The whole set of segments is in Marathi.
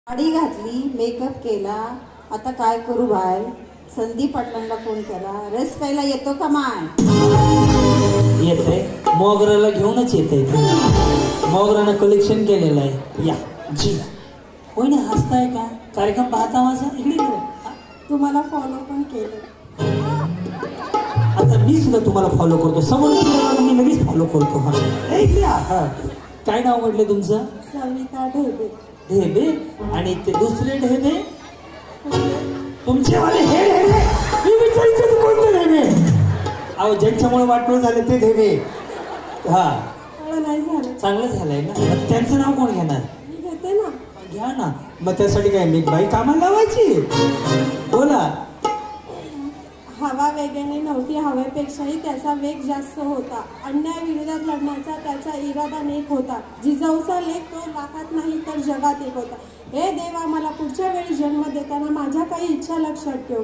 साडी घातली, मेकअप केला, आता काय करू बाय? संदीप पाटलांना फोन केला, रस प्यायला येतो का माय? येते, मोगराला घेऊनच येते. मोगरानं कलेक्शन केलेलं आहे. या जी कोणी हसताय का? कार्यक्रम पाहता माझा इकडे तुम्हाला फॉलो पण केलं. आता मी सुद्धा तुम्हाला फॉलो करतो. समोर मी लगेच फॉलो करतो. हा काय नाव म्हटलं तुमचं? सविता ढेबे. ढेबे आणि ते दुसरे ढेबे तुमचे वाले हे ढेबे मी विचारायचं कोणते ढेबे? अहो ज्यांच्यामुळे वाटोळ झाले ते ढेबे. हा नाही झालं. चांगलं झालंय ना. त्यांचं नाव कोण घेणार? मी घेते ना. घ्या ना. मग त्यासाठी काय मी बाई कामाला लावायची? बोला. हवा वेगाने नव्हती, हवेपेक्षाही त्याचा वेग जास्त होता. अन्याय विरोधात लढण्याचा त्याचा इरादा नेक होता. जिजाऊचा लेख तो लाखात नाही तर जगात एक होता. हे देवा, मला पुढच्या वेळी जन्म देताना माझ्या काही इच्छा लक्षात ठेव.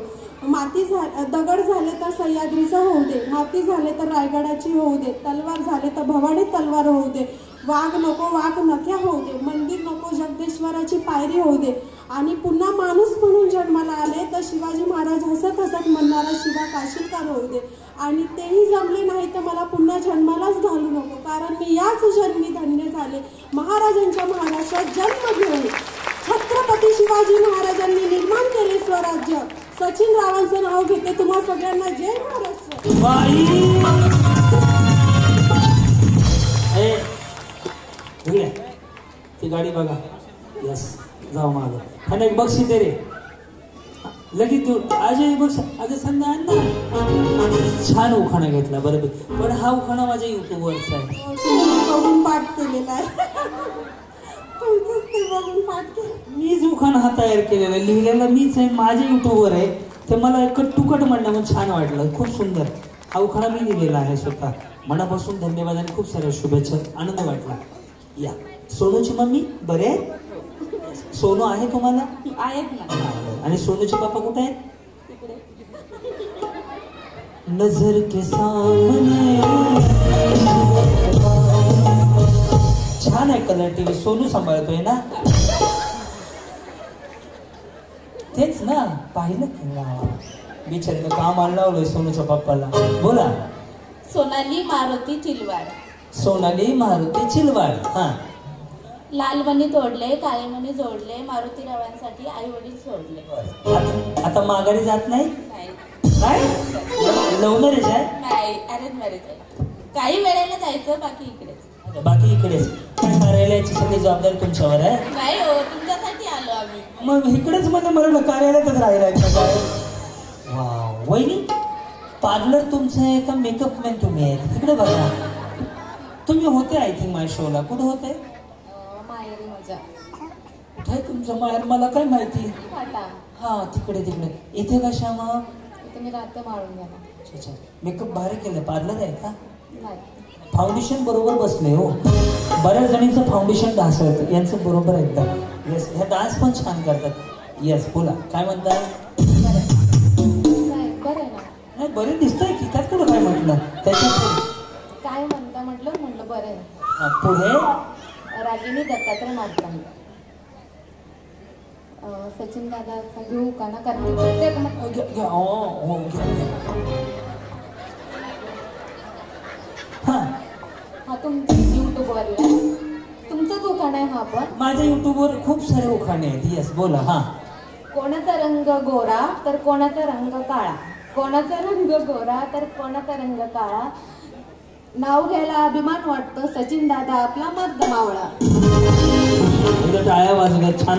दगड झाले तर सह्याद्रीचा होऊ दे, माती झाले तर रायगडाची होऊ दे, तलवार झाले तर भवानी तलवार होऊ दे, वाघ नको वाघ नख्या होऊ दे, मंदिर नको जगदेश्वराची पायरी होऊ दे, आणि पुन्हा माणूस म्हणून जन्माला आले तर शिवाजी महाराज हसत हसत म्हणणारा शिवा काशीलकार होऊ दे. आणि तेही जमले नाही तर मला पुन्हा जन्मालाच घालू नको, कारण मी याच जन्मी धन्य झाले महाराजांच्या महाराष्ट्रात जन्म घेऊन. छत्रपती शिवाजी महाराजांनी निर्माण केले स्वराज्य. सचिन रावांचं नाव घेते. तुम्हा सगळ्यांना जय महाराष्ट्र. ती गाडी बघा. यस जाऊ मागं. ह्याला एक बक्षीस दे रे. लगेच देऊ. आजही बक्ष आज संध्या आण ना. छान उखाणा घेतला बरोबर. पण हा उखाणा माझ्या युट्यूबवरचा आहे. बघून पाठ केलेला आहे. तुमचंच ते बघून पाठ केलं. मीच उखाणा हा तयार केलेला आहे. लिहिलेला मीच आहे. माझ्या युट्यूबवर आहे. ते मला कटुकट म्हणणं म्हणून छान वाटलं. खूप सुंदर हा उखाणा मी लिहिलेला आहे स्वतः. मनापासून धन्यवाद आणि खूप साऱ्या शुभेच्छा. आनंद वाटला. या सोनूची मम्मी बरे आहे? सोनू आहे तुम्हाला? आहेत ना. आणि सोनूचे पापा कुठे आहेत? नजर के सामने. छान आहे कलर टीव्ही. सोनू सांभाळतोय ना? तेच ना पाहिलं की बिचारीनं काम आणलं लावलंय सोनूच्या पप्पाला. बोला. सोनाली मारुती चिलवाड. सोनाली मारुती चिलवाड. हा लालमणी तोडले, काळेमणी जोडले, मारुतीरावांसाठी आई वडील सोडले. आता माघारी जात नाही? काय लव्ह मॅरेज आहे? नाही, अरेंज मॅरेज आहे. काही वेळेला जायचं, बाकी इकडेच. बाकी इकडेच. काय कार्यालयाची सगळी जबाबदारी तुमच्यावर आहे? नाही हो, तुमच्यासाठी आलो आम्ही. मग इकडेच मध्ये मला कार्यालयातच राहिला. वहिनी पार्लर तुमचं आहे का मेकअप मॅन तुम्ही आहे? तिकडे बघा. तुम्ही होते आय थिंक माझ्या शोला. कुठे होते? माहेरी मजा. कुठे तुमचं माहेर? मला काय माहिती. हा तिकडे तिकडे. इथे कशा मग? इथे मी राहते माळून घ्या. अच्छा. मेकअप भारी केलं. पार्लर आहे का? नाही. फाउंडेशन बरोबर बसले हो. बऱ्याच जणींचं फाउंडेशन ढासळतं. यांचं बरोबर आहे एकदम. येस. ह्या डान्स पण छान करतात. येस बोला. काय म्हणताय? बरं आहे ना. नाही बरे दिसतंय की. त्यात पुढे काय म्हटलं? त्याच्यात काय म्हटलं बरं आहे. पुढे रागिनी दत्तात्रय माडकांनी. सचिन दादाचा घेऊ का ना? कार्तिक हा तुमच्या युट्यूबवरला तुमचंच उखाणा आहे हा. पण माझ्या युट्यूबवर खूप सारे उखाणे आहेत. येस बोला. हा कोणाचा रंग गोरा तर कोणाचा रंग काळा, कोणाचा रंग गोरा तर कोणाचा रंग काळा, नाव घ्यायला अभिमान वाटतो सचिन दादा आपला मर्द मावळा. टाळ्या वाजवल्या. छान.